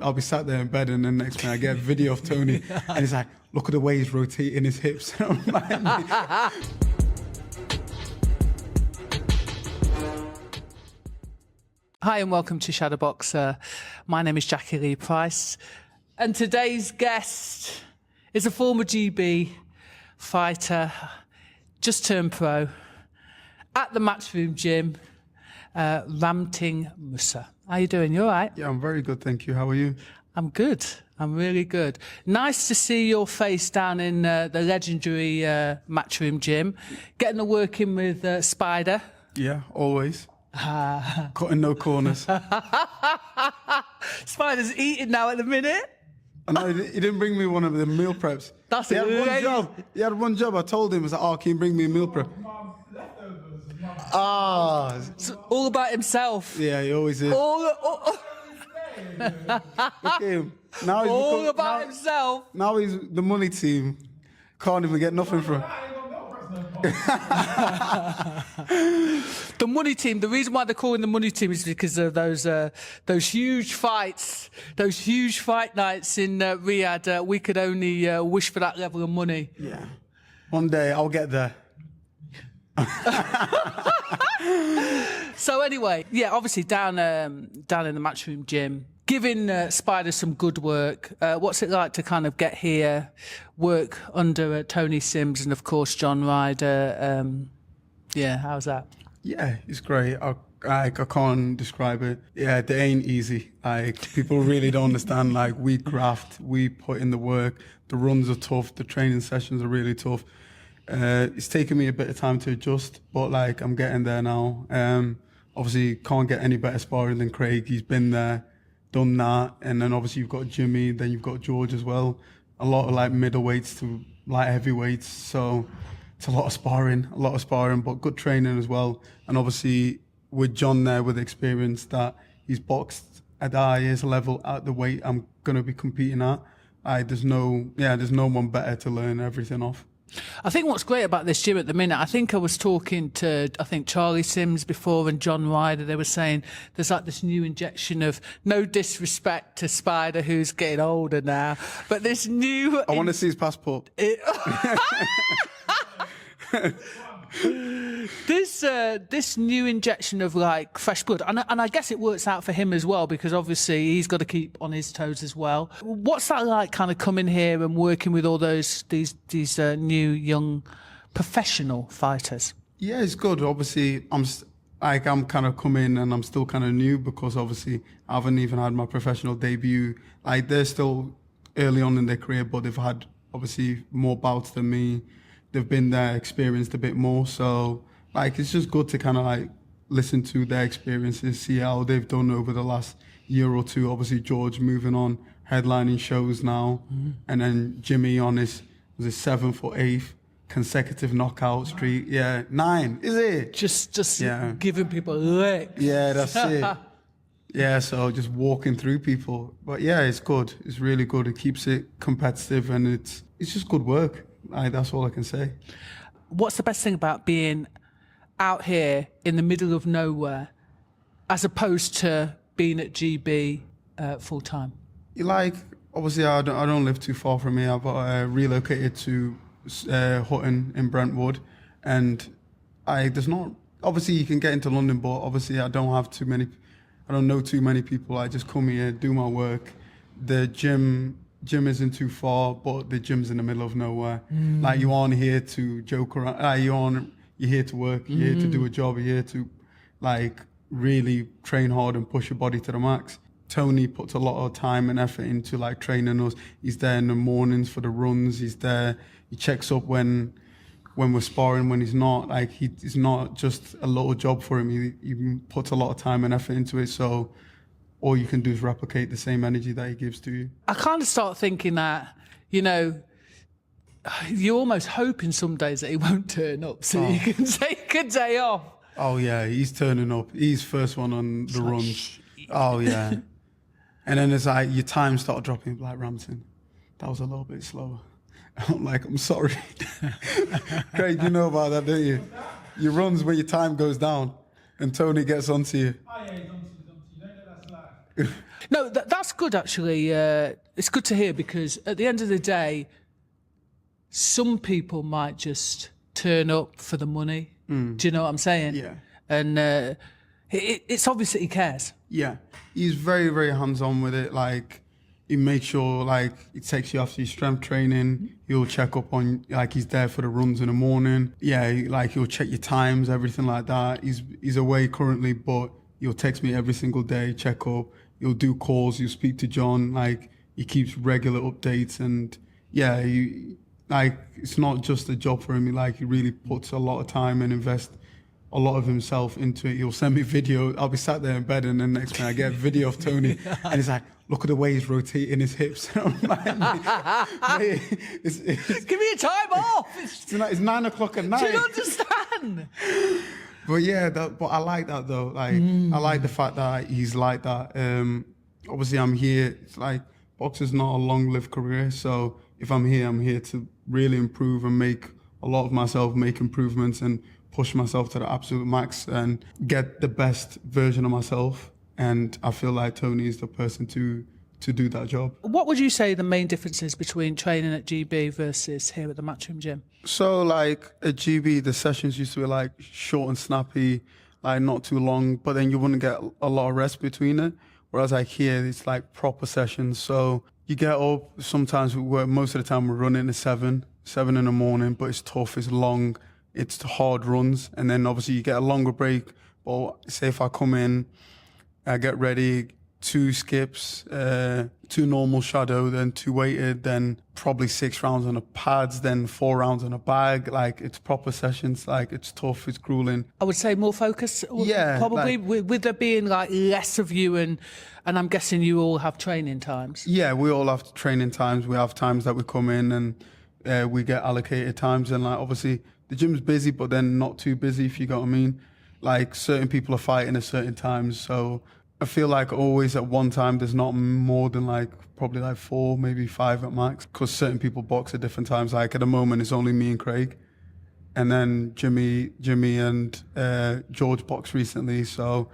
I'll be sat there in bed and then next thing I get a video of Tony and he's like, look at the way he's rotating his hips. I'm like, Hi and welcome to Shadowbox. My name is Jacqui-Lee Pryce and today's guest is a former GB fighter, just turned pro, at the Matchroom gym, Ramtin Musah. How you doing? You all right? yeah, I'm very good, thank you. How are you? I'm good. I'm really good. Nice to see your face down in the legendary Matchroom gym, getting to work in with Spider. Yeah, always. Cutting no corners. Spider's eating now at the minute. I know, he didn't bring me one of the meal preps. That's he had amazing. one job. He had one job. I told him, I was like, oh, can you bring me a meal prep? Ah. It's all about himself. Yeah, he always is. All Look at him. Now he's all become- about now- himself. Now he's the money team. Can't even get nothing from. The money team. The reason why they're calling the money team is because of those huge fights, those huge fight nights in Riyadh. We could only wish for that level of money. Yeah. One day I'll get there. So anyway, yeah, obviously down in the Matchroom gym, giving Spider some good work. What's it like to kind of get here, work under Tony Sims and of course John Ryder? Yeah, how's that? Yeah, it's great. I can't describe it. Yeah, they ain't easy. Like, people really don't understand. Like, we graft, we put in the work. The runs are tough. The training sessions are really tough. It's taken me a bit of time to adjust, but like, I'm getting there now. Obviously, can't get any better sparring than Craig. He's been there, done that. And then obviously you've got Jimmy, then you've got George as well. A lot of like middleweights to light heavyweights. So it's a lot of sparring, but good training as well. And obviously with John there with experience that he's boxed at the highest level at the weight I'm going to be competing at. There's no one better to learn everything off. I think what's great about this gym at the minute, I think I was talking to, Charlie Sims before and John Ryder, they were saying there's like this new injection of, no disrespect to Spider who's getting older now, but this new... I want to see his passport. This new injection of like fresh blood, and I guess it works out for him as well because obviously he's got to keep on his toes as well. What's that like, kind of coming here and working with all these new young professional fighters? Yeah, it's good. Obviously, I'm kind of coming and I'm still kind of new because obviously I haven't even had my professional debut. Like, they're still early on in their career, but they've had obviously more bouts than me. They've been there, experienced a bit more. So, like, it's just good to kind of like listen to their experiences, see how they've done over the last year or two. Obviously, George moving on, headlining shows now. Mm-hmm. And then Jimmy on his 7th or 8th consecutive knockout streak. Yeah, 9, is it? Just giving people licks. Yeah, that's it. Yeah, so just walking through people. But yeah, it's good. It's really good. It keeps it competitive and it's just good work. That's all I can say. What's the best thing about being out here in the middle of nowhere as opposed to being at GB full time? Like, obviously I don't live too far from here. I've relocated to Hutton in Brentwood, and there's not, obviously you can get into London, but obviously I don't know too many people. I just come here, do my work. The gym isn't too far, but the gym's in the middle of nowhere. Like, you aren't here to joke around. You're here to work. You're here to do a job. You're here to like really train hard and push your body to the max. Tony puts a lot of time and effort into like training us. He's there in the mornings for the runs. He's there. He checks up when we're sparring, when he's not. Like, it's not just a little job for him. He puts a lot of time and effort into it. So all you can do is replicate the same energy that he gives to you. I kind of start thinking that, you're almost hoping some days that he won't turn up so you can take a day off. Oh, yeah, he's turning up. He's first one on the runs. Oh, yeah. And then it's like your time start dropping, like, Ramtin, that was a little bit slower. I'm like, I'm sorry. Craig, you know about that, don't you? Your runs when your time goes down and Tony gets onto you. Oh, yeah, he's onto you. Don't let that slide. No, that's good, actually. It's good to hear, because at the end of the day, some people might just turn up for the money. Do you know what I'm saying? Yeah. And it's obvious that he cares. Yeah, he's very, very hands-on with it. Like, he makes sure, like, he takes you after your strength training. He'll check up on, like, he's there for the runs in the morning. Yeah, he'll check your times, everything like that. He's away currently, but he'll text me every single day, check up. He'll do calls. He'll speak to John. Like, he keeps regular updates, and yeah, it's not just a job for him. He really puts a lot of time and invests a lot of himself into it. He'll send me video. I'll be sat there in bed, and then next minute I get a video of Tony, and he's like, "Look at the way he's rotating his hips." I'm like, mate, Give me a time off. It's 9 o'clock at night. Do you understand? But yeah, but I like that though. Like, I like the fact that he's like that. Obviously, I'm here. It's like, boxing's not a long-lived career, so if I'm here to really improve and make a lot of myself, make improvements, and push myself to the absolute max and get the best version of myself. And I feel like Tony is the person to do that job. What would you say the main difference is between training at GB versus here at the Matchroom gym? So, like, at GB, the sessions used to be like short and snappy, like not too long, but then you wouldn't get a lot of rest between it. Whereas like here, it's like proper sessions. So you get up, sometimes most of the time we're running at 7 in the morning, but it's tough, it's long, it's hard runs. And then obviously you get a longer break. But say if I come in, I get ready, 2 skips, 2 normal shadow, then 2 weighted, then probably 6 rounds on the pads, then 4 rounds on a bag. Like, it's proper sessions. Like, it's tough, it's grueling. I would say more focus. Yeah, probably like, with there being like less of you, and I'm guessing you all have training times. Yeah, we all have training times. We have times that we come in and we get allocated times. And like, obviously the gym's busy, but then not too busy, if you got what I mean. Like, certain people are fighting at certain times, so I feel like always at one time there's not more than like probably like 4, maybe 5 at max, because certain people box at different times. Like at the moment it's only me and Craig, and then Jimmy and George boxed recently. So,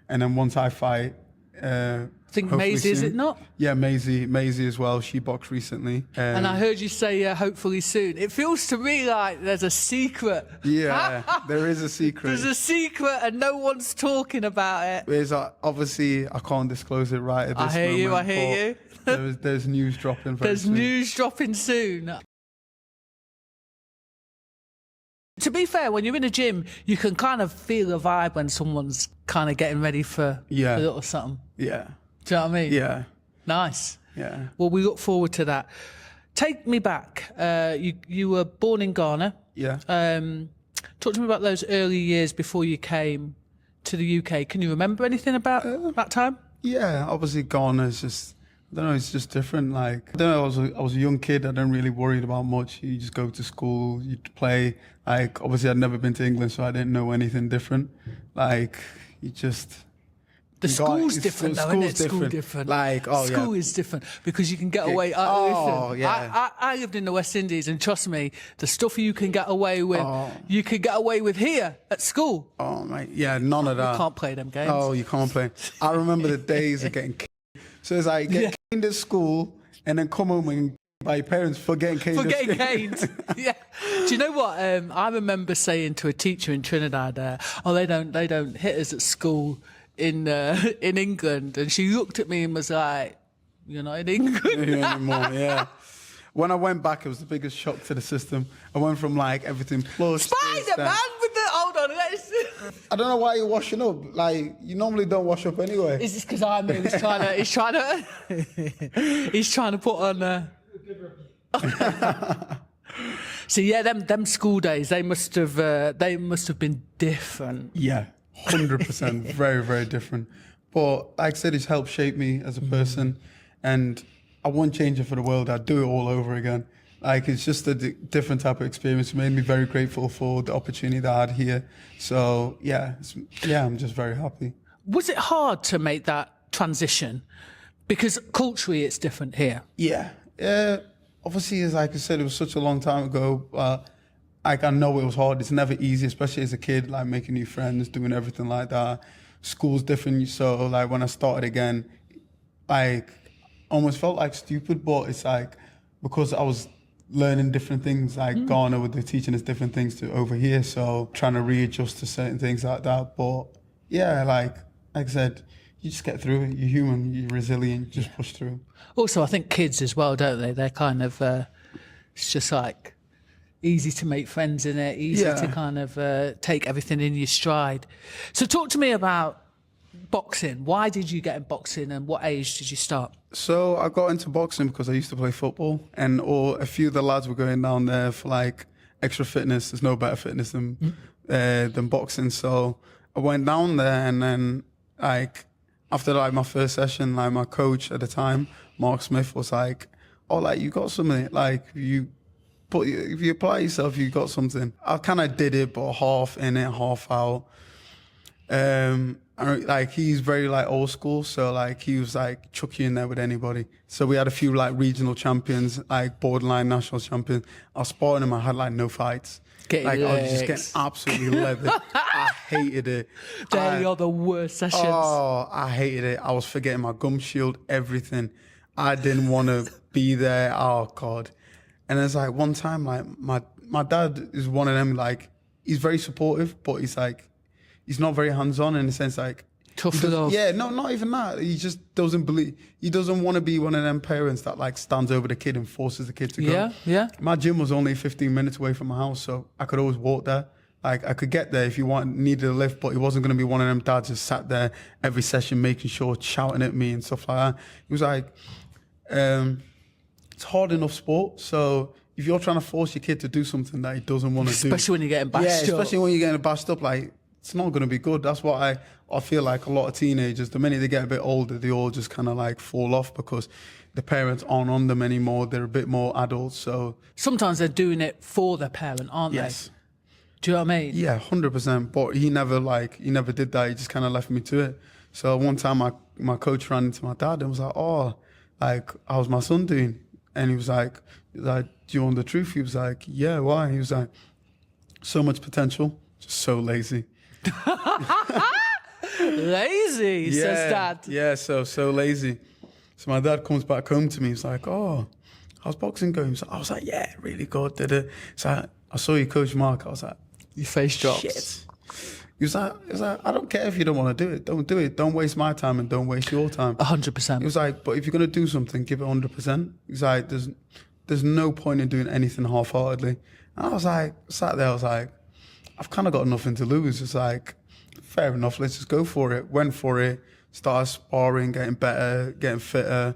and then once I fight, I think Maisie, is it not? Yeah, Maisie as well. She boxed recently. And I heard you say hopefully soon. It feels to me like there's a secret. Yeah, there is a secret. There's a secret and no one's talking about it. There's obviously, I can't disclose it right at this moment. I hear you. There's news dropping very There's soon. news dropping soon. To be fair, when you're in a gym, you can kind of feel a vibe when someone's kind of getting ready for a little something. Yeah. Do you know what I mean? Yeah. Nice. Yeah. Well, we look forward to that. Take me back. You were born in Ghana. Yeah. Talk to me about those early years before you came to the UK. Can you remember anything about that time? Yeah, obviously Ghana is just, I don't know, it's just different. Like, I don't know, I was a young kid. I didn't really worry about much. You just go to school, you play. Like, obviously I'd never been to England, so I didn't know anything different. Like, you just... The school's different, though, isn't it? School different. Like, school is different because you can get away. Listen, I lived in the West Indies, and trust me, the stuff you can get away with, you can get away with here at school. Oh, mate, yeah, none of that. You can't play them games. Oh, you can't play. I remember the days of getting caned. So it's like, get caned at school, and then come home and by your parents for getting caned. For getting caned. Yeah. Do you know what? I remember saying to a teacher in Trinidad, they don't hit us at school in England, and she looked at me and was like, "You're not in England anymore." Yeah. When I went back, it was the biggest shock to the system. I went from like everything plus Spider-Man with the hold on. I don't know why you're washing up. Like, you normally don't wash up anyway. Is this because I'm here? He's trying to put on. So yeah, them school days, they must have been different. Yeah. 100%, very, very different. But like I said, it's helped shape me as a person, and I won't change it for the world. I'd do it all over again. Like, it's just a different type of experience. It made me very grateful for the opportunity that I had here. So yeah, I'm just very happy. Was it hard to make that transition? Because culturally it's different here. Yeah. Obviously, as like I said, it was such a long time ago. Like, I know it was hard. It's never easy, especially as a kid, like making new friends, doing everything like that. School's different. So like when I started again, like almost felt like stupid, but it's like because I was learning different things, like Ghana with the teaching us different things to over here, so trying to readjust to certain things like that. But yeah, like I said, you just get through it. You're human, you're resilient, you just push through. Also, I think kids as well, don't they? They're kind of, it's just like easy to make friends in it, easy to kind of take everything in your stride. So talk to me about boxing. Why did you get in boxing and what age did you start? So I got into boxing because I used to play football, and a few of the lads were going down there for like extra fitness. There's no better fitness than boxing. So I went down there, and then like after like my first session, like my coach at the time, Mark Smith, was like, "Oh, like you got something. Like if you apply yourself, you got something." I kind of did it, but half in it, half out. Like he's very like old school, so like he was like chuck you in there with anybody. So we had a few like regional champions, like borderline national champions. I was sparring him, I had like no fights. I was just getting absolutely leathered. I hated it. They are the worst sessions. Oh, I hated it. I was forgetting my gum shield, everything. I didn't want to be there. Oh God. And it's like one time, like my dad is one of them, like he's very supportive, but he's not very hands-on in the sense like tough love. Yeah, no, not even that. He just doesn't believe. He doesn't want to be one of them parents that like stands over the kid and forces the kid to go. Yeah, yeah. My gym was only 15 minutes away from my house, so I could always walk there. Like I could get there if needed a lift, but he wasn't going to be one of them dads just sat there every session making sure, shouting at me and stuff like that. He was like, it's hard enough sport, so if you're trying to force your kid to do something that he doesn't want to do, especially when you're getting bashed up. Especially when you're getting bashed up, like it's not going to be good. That's what I feel like a lot of teenagers, the minute they get a bit older, they all just kind of like fall off because the parents aren't on them anymore. They're a bit more adults. So sometimes they're doing it for their parent, aren't they? Do you know what I mean? Yeah, 100%. But he never did that. He just kind of left me to it. So one time my coach ran into my dad and was like, "Oh, like how's my son doing?" And he was like, "Do you want the truth?" He was like, "Yeah, why?" He was like, "So much potential, just so lazy." Lazy, says dad. Yeah, so lazy. So my dad comes back home to me. He's like, "Oh, how's boxing going?" So I was like, "Yeah, really good." So I saw you, Coach Mark. I was like, your face drops. Shit. He was like, "I don't care if you don't want to do it. Don't do it. Don't waste my time and don't waste your time." 100%. He was like, "But if you're gonna do something, give it 100%." He's like, "There's no point in doing anything half-heartedly." And I was like, sat there. I was like, I've kind of got nothing to lose. It's like, fair enough, let's just go for it. Went for it, started sparring, getting better, getting fitter,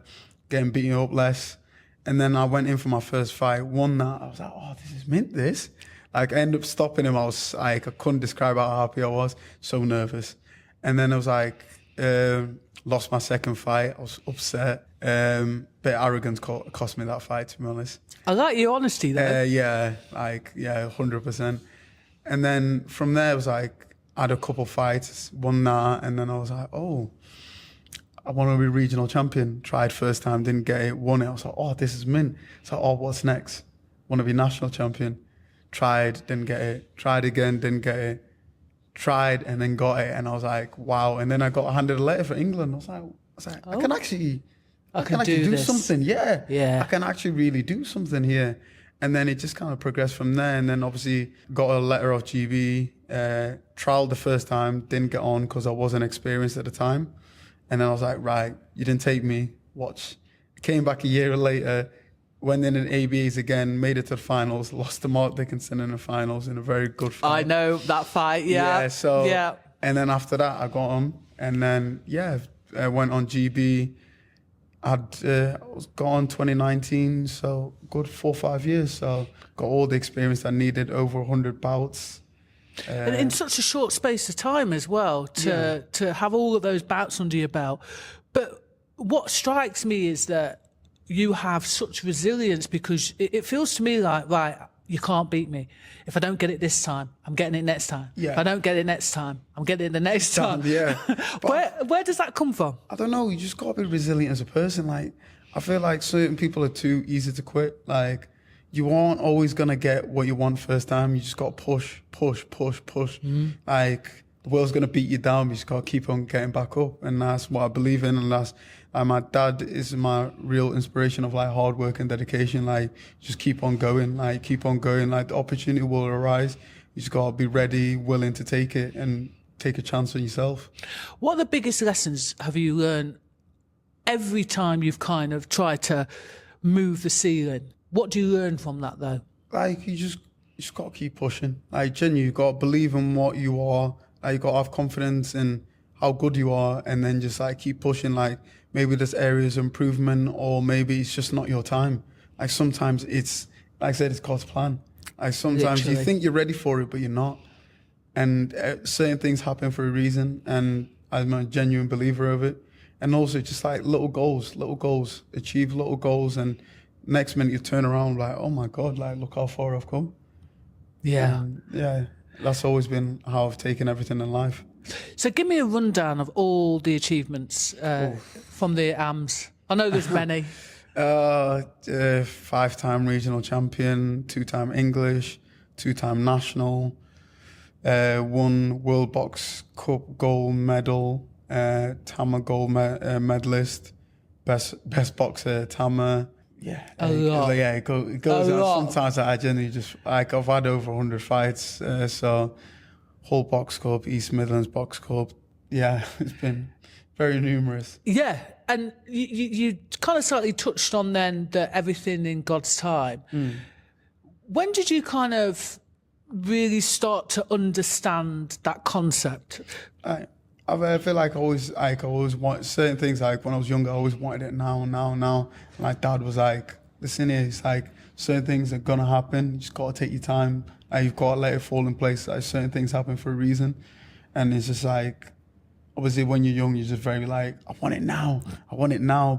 getting beaten up less. And then I went in for my first fight, won that. I was like, oh, this is mint, this. Like, I ended up stopping him. I was like, I couldn't describe how happy I was, so nervous. And then I was like, lost my second fight. I was upset. Bit of arrogance cost me that fight, to be honest. I like your honesty there. Yeah, 100%. And then from there, it was like, I had a couple fights, won that, and then I was like, oh, I want to be regional champion. Tried first time, didn't get it, won it. I was like, oh, this is mint. It's like, oh, what's next? Want to be national champion. Tried, didn't get it. Tried again, didn't get it. Tried, and then got it. And I was like, wow. And then I got handed a letter for England. I was like, I can actually do something. Yeah. I can actually really do something here. And then it just kind of progressed from there. And then obviously got a letter off GB, trialed the first time, didn't get on because I wasn't experienced at the time. And then I was like, right, you didn't take me, watch. Came back a year later, went in ABAs again, made it to the finals, lost to Mark Dickinson in the finals in a very good fight. I know that fight, yeah. Yeah. And then after that, I got on. And then, I went on GB. I was gone 2019, so good 4 or 5 years. So got all the experience I needed, over 100 bouts. And in such a short space of time as well, to have all of those bouts under your belt. But what strikes me is that you have such resilience, because it feels to me like, right, you can't beat me. If I don't get it this time, I'm getting it next time. Yeah. If I don't get it next time, I'm getting it the next time. Yeah. Where does that come from? I don't know. You just got to be resilient as a person. Like, I feel like certain people are too easy to quit. Like, you aren't always going to get what you want first time. You just got to push. Like, the world's gonna beat you down. You just gotta keep on getting back up, and that's what I believe in. And that's my dad is my real inspiration of like hard work and dedication. Like just keep on going, like keep on going. Like the opportunity will arise. You just gotta be ready, willing to take it, and take a chance on yourself. What are the biggest lessons have you learned every time you've kind of tried to move the ceiling? What do you learn from that though? Like you just gotta keep pushing. Like genuinely, you gotta believe in what you are. Like you gotta have confidence in how good you are, and then just like keep pushing. Like maybe there's areas of improvement, or maybe it's just not your time. Like sometimes it's, like I said, it's God's plan. Like sometimes you think you're ready for it, but you're not. And certain things happen for a reason, and I'm a genuine believer of it. And also just like little goals, achieve little goals, and next minute you turn around like, oh my God, like look how far I've come. Yeah. Yeah, that's always been how I've taken everything in life. So give me a rundown of all the achievements from the AMs. I know there's many. 5-time regional champion, 2-time English, 2-time national, 1 World Box Cup gold medal, Tama gold medalist, best boxer Tama. Yeah, it goes on. Sometimes I genuinely just like I've had over 100 fights, so whole Box Cup, East Midlands Box Cup. Yeah, it's been very numerous. Yeah, and you kind of slightly touched on then that everything in God's time. When did you kind of really start to understand that concept? I feel like I always want certain things. Like when I was younger, I always wanted it now. My dad was like, listen here, it's like certain things are gonna happen. You just gotta take your time. Like, you've gotta let it fall in place. Like certain things happen for a reason, and it's just like, obviously when you're young, you're just very like, I want it now,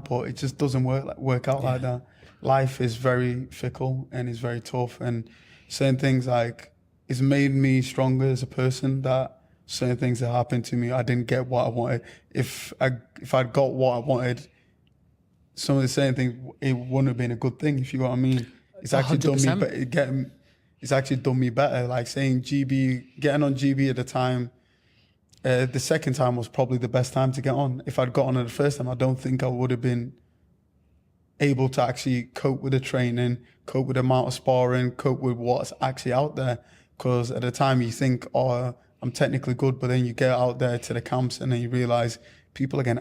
but it just doesn't work out like that. Life is very fickle and it's very tough, and certain things like it's made me stronger as a person. That certain things that happened to me, I didn't get what I wanted. If I'd got what I wanted, some of the same things, it wouldn't have been a good thing, if you know what I mean. It's actually 100%. Done me better. It's actually done me better. Like saying getting on GB at the time, the second time was probably the best time to get on. If I'd got on it the first time, I don't think I would have been able to actually cope with the training, cope with the amount of sparring, cope with what's actually out there. Because at the time you think, oh, I'm technically good, but then you get out there to the camps and then you realize people are getting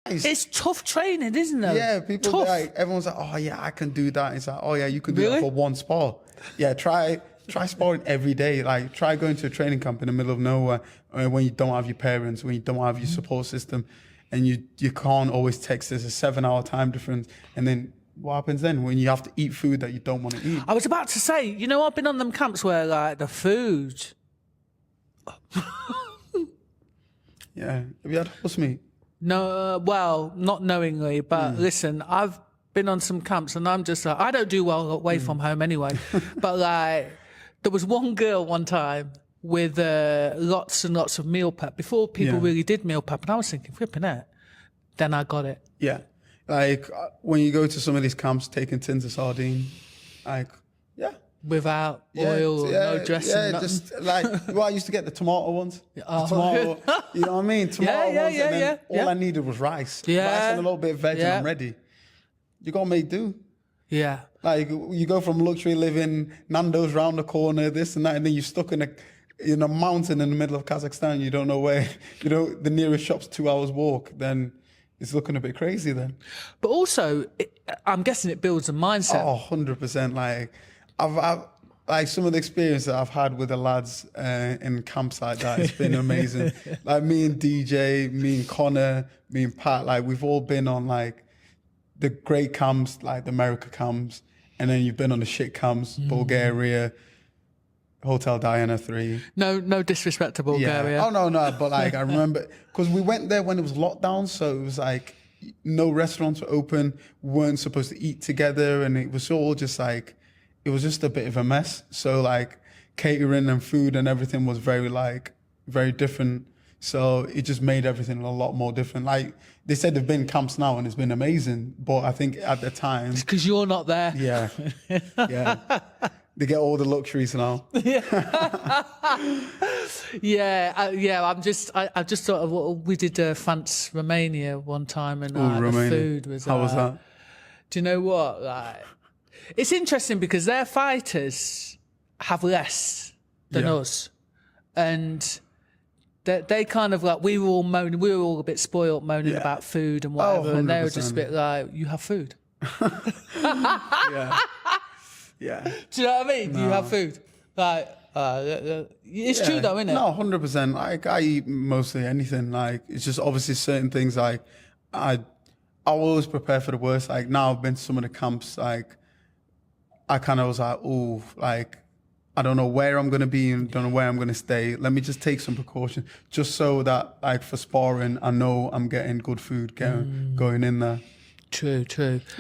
It's tough training, isn't it? Yeah, people like, everyone's like, oh yeah, I can do that. It's like, oh yeah, you can do that for one spar. Yeah, try sparring every day. Like try going to a training camp in the middle of nowhere when you don't have your parents, when you don't have your support system, and you can't always text. There's a 7-hour time difference, and then what happens then when you have to eat food that you don't want to eat? I was about to say, I've been on them camps where like the food. Yeah, have you had horse meat? No, well, not knowingly, but listen, I've been on some camps and I'm just like, I don't do well away from home anyway. But like, there was one girl one time with lots and lots of meal prep before people really did meal prep, and I was thinking, flipping it. Then I got it. Yeah, like when you go to some of these camps, taking tins of sardine, like without oil, no dressing. Yeah, nothing. Just like, I used to get the tomato ones. Tomato, you know what I mean? Tomato ones, and then all I needed was rice. Rice and a little bit of veg, and I'm ready. You gotta make do. Yeah. Like, you go from luxury living, Nando's round the corner, this and that, and then you're stuck in a mountain in the middle of Kazakhstan. You don't know where, the nearest shop's 2 hours walk. Then it's looking a bit crazy then. But also, I'm guessing it builds a mindset. Oh, 100%. Like, I've like some of the experience that I've had with the lads in camps like that, it's been amazing. Like me and DJ, me and Connor, me and Pat, like we've all been on like the great camps, like the America camps, and then you've been on the shit camps, Bulgaria, Hotel Diana 3. No disrespect to Bulgaria. Yeah. Oh no, but like I remember, because we went there when it was lockdown, so it was like no restaurants were open, we weren't supposed to eat together, and it was all just like, it was just a bit of a mess. So like catering and food and everything was very different. So it just made everything a lot more different. Like they said they've been camps now and it's been amazing. But I think at the time... It's because you're not there. Yeah. They get all the luxuries now. I just thought of what we did France Romania one time, and the food was. How was that? Do you know what? Like, it's interesting because their fighters have less than us, and they kind of like we were all moaning. We were all a bit spoiled, moaning about food and whatever, and they were just a bit like, "You have food." Yeah. Do you know what I mean? No. You have food. Like, it's true though, isn't it? No, 100%. Like, I eat mostly anything. Like, it's just obviously certain things. Like, I always prepare for the worst. Like, now I've been to some of the camps. Like, I kind of was like, oh, like, I don't know where I'm going to be and don't know where I'm going to stay. Let me just take some precautions just so that, like, for sparring, I know I'm getting good food going in there. True.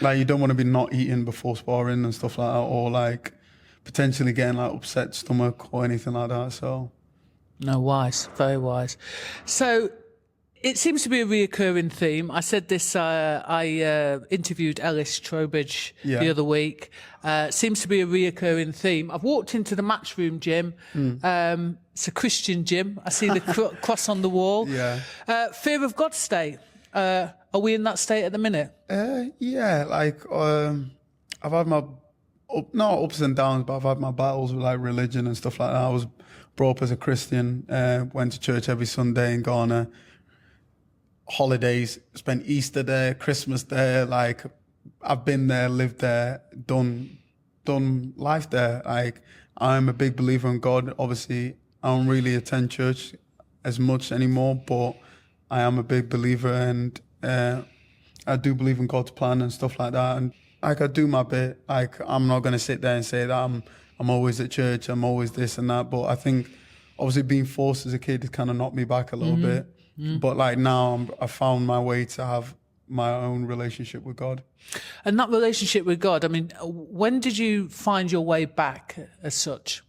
Like, you don't want to be not eating before sparring and stuff like that, or like potentially getting like upset stomach or anything like that. So, no, wise, very wise. So, it seems to be a reoccurring theme. I said this. I interviewed Ellis Trowbridge the other week. Seems to be a reoccurring theme. I've walked into the Matchroom gym. It's a Christian gym. I see the cross on the wall. Yeah. Fear of God state. Are we in that state at the minute? Yeah, like I've had my not ups and downs, but I've had my battles with like religion and stuff like that. I was brought up as a Christian, went to church every Sunday in Ghana. Holidays, spent Easter there, Christmas there. Like, I've been there, lived there, done life there. Like, I'm a big believer in God. Obviously, I don't really attend church as much anymore, but I am a big believer, and I do believe in God's plan and stuff like that. And like, I do my bit. Like, I'm not going to sit there and say that I'm always at church, I'm always this and that. But I think obviously being forced as a kid has kind of knocked me back a little bit. But like now I found my way to have my own relationship with God. And that relationship with God, I mean, when did you find your way back as such?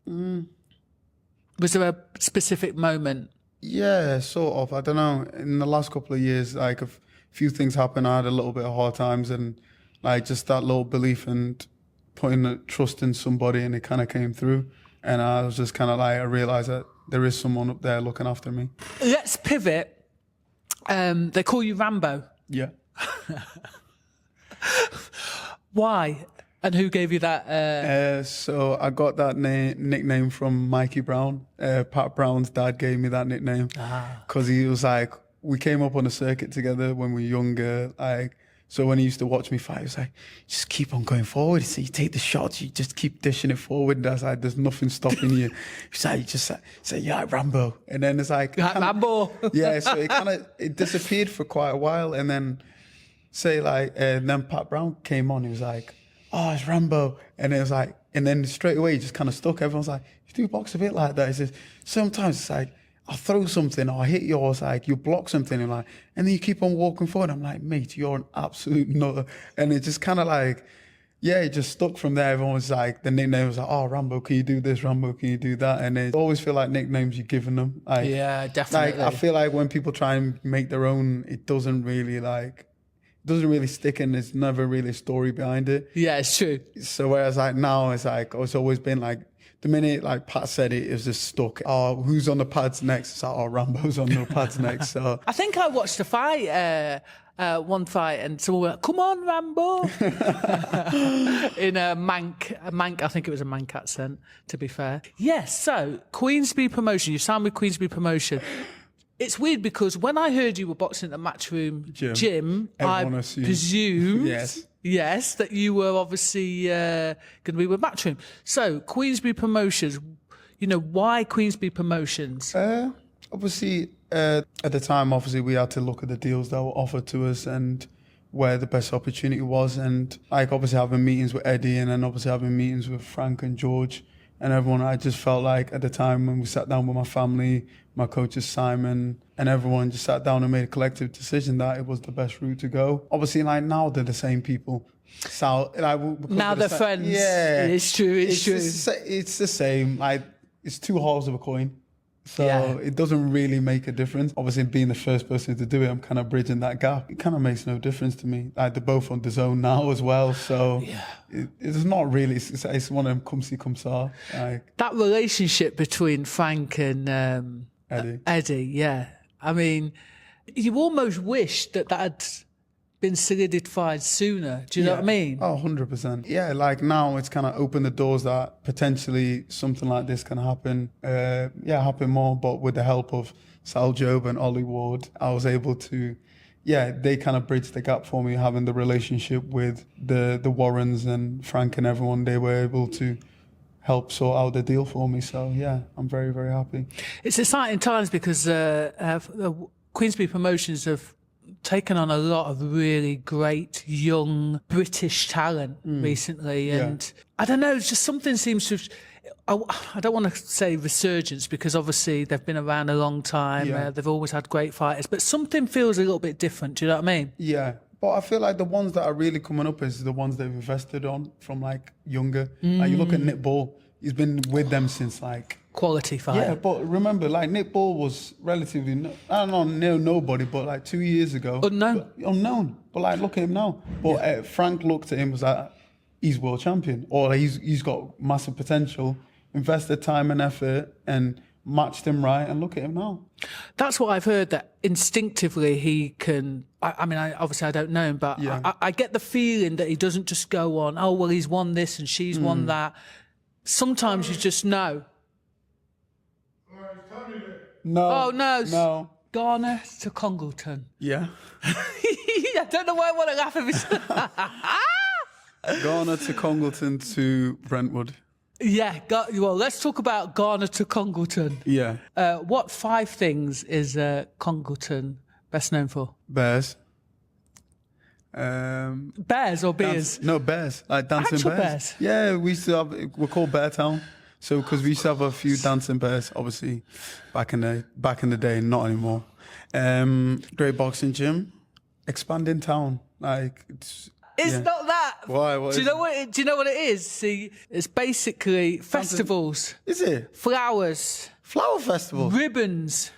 Was there a specific moment? Yeah, sort of. I don't know. In the last couple of years, like a few things happened. I had a little bit of hard times, and like just that little belief and putting the trust in somebody, and it kind of came through. And I was just kind of like, I realized that there is someone up there looking after me. Let's pivot. They call you Rambo. Yeah. Why? And who gave you that? So I got that nickname from Mikey Brown. Pat Brown's dad gave me that nickname because he was like, we came up on a circuit together when we were younger. Like, so when he used to watch me fight, he was like, just keep on going forward. So you take the shots, you just keep dishing it forward. And I was like, there's nothing stopping you. He's like, just say, yeah, Rambo. And then it's like, Rambo. Yeah, so it disappeared for quite a while. And then then Pat Brown came on. He was like, oh, it's Rambo. And it was like, and then straight away he just kind of stuck. Everyone's like, you do box a bit like that. He says, sometimes it's like, I'll throw something or I'll hit yours, like you block something and then you keep on walking forward. I'm like, mate, you're an absolute nutter. And it just kind of like, yeah, it just stuck from there. Everyone was like, the nickname was like, oh, Rambo, can you do this? Rambo, can you do that? And I always feel like nicknames you're giving them. Like, yeah, definitely. Like, I feel like when people try and make their own, it doesn't really stick, and there's never really a story behind it. Yeah, it's true. So whereas like now it's like, it's always been like, the minute like Pat said it, it was just stuck. Oh, who's on the pads next? It's like, oh, Rambo's on the pads next. So I think I watched a fight, one fight, and someone went, come on, Rambo. In a Manc, I think it was a Manc accent, to be fair. Yes, so Queensberry Promotion, you signed with Queensberry Promotion. It's weird because when I heard you were boxing at the Matchroom gym, I presumed yes, that you were obviously going to be with Matchroom. So Queensberry Promotions, why Queensberry Promotions? Obviously, at the time, obviously we had to look at the deals that were offered to us and where the best opportunity was. And like obviously having meetings with Eddie and then obviously having meetings with Frank and George and everyone, I just felt like at the time when we sat down with my family, my coaches Simon and everyone just sat down and made a collective decision that it was the best route to go. Obviously, like now they're the same people. So now they're friends. Yeah, it's true. It's true. It's the same. Like it's two halves of a coin. So Yeah. it doesn't really make a difference. Obviously, being the first person to do it, I'm kind of bridging that gap. It kind of makes no difference to me. Like, they're both on the zone now as well. So it's not really, it's one of them come see, come saw. Like, That relationship between Frank and Eddie. yeah. I mean, you almost wish that had been solidified sooner. Do you know what I mean? Oh, 100%. Yeah, like now it's kind of opened the doors that potentially something like this can happen. Happen more. But with the help of Sal Job and Ollie Ward, I was able to, they kind of bridged the gap for me, having the relationship with the Warrens and Frank and everyone. They were able to help sort out the deal for me. So, yeah, I'm very, very happy. It's exciting times because Queensberry Promotions have taken on a lot of really great young British talent recently, and I don't know, just something seems to I don't want to say resurgence because obviously they've been around a long time, they've always had great fighters, but something feels a little bit different. Do you know what I mean? Yeah, but I feel like the ones that are really coming up is the ones they've invested on from like younger. Like you look at Nick Ball, he's been with them since like quality fighter. Yeah, but remember, like Nick Ball was relatively, I don't know, nobody, but like 2 years ago. Unknown. But like, look at him now. But Frank looked at him, was like, he's world champion, or he's got massive potential, invested time and effort and matched him right, and look at him now. That's what I've heard, that instinctively he can, I mean, obviously I don't know him, but I get the feeling that he doesn't just go on, oh, well, he's won this and she's won that. Sometimes you just know. No. Oh, no. No. Ghana to Congleton. Yeah. I don't know why I want to laugh at this. Ghana to Congleton to Brentwood. Yeah. Well, let's talk about Ghana to Congleton. Yeah. What 5 things is Congleton best known for? Bears. Bears or beers? No, bears. Like dancing Actual bears. bears? Yeah, we used to have, we're called Bear Town. So, because we used to have a few dancing bears, obviously, back in the day, not anymore. Great boxing gym, expanding town. Like it's not that. Why? Do you know what it is? See, it's basically festivals. Is it flowers? Flower festival. Ribbons.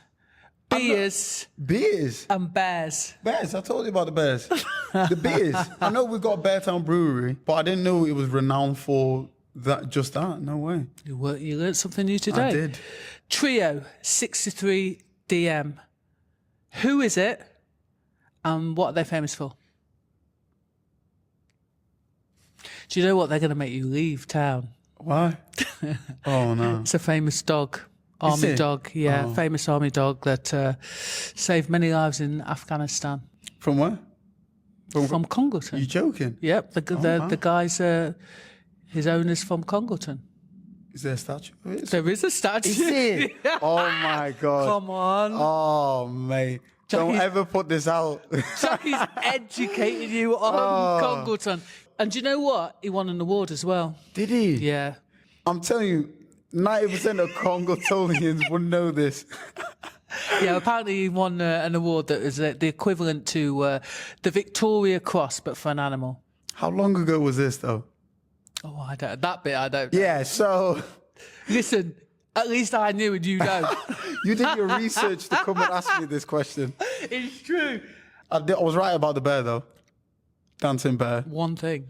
Beers. Beers. And bears. Bears. I told you about the bears. The beers. I know we've got Beartown Brewery, but I didn't know it was renowned for that. No way. You learned something new today. I did. Trio 63 DM. Who is it and what are they famous for? Do you know what? They're going to make you leave town. Why? Oh, no. It's a famous dog. Army dog. Yeah, famous army dog that saved many lives in Afghanistan. From where? From Congleton. You joking? Yep. The guy's... his owner's from Congleton. Is there a statue? There is a statue. Is it? Oh my God. Come on. Oh, mate. Don't ever put this out. Jacqui's educating you on Congleton. And do you know what? He won an award as well. Did he? Yeah. I'm telling you, 90% of Congletonians would know this. Yeah, apparently he won an award that is the equivalent to the Victoria Cross, but for an animal. How long ago was this, though? Oh, I don't. That bit I don't. Yeah, so... Listen, at least I knew and you don't. You did your research to come and ask me this question. It's true. I was right about the bear, though. Dancing bear. One thing.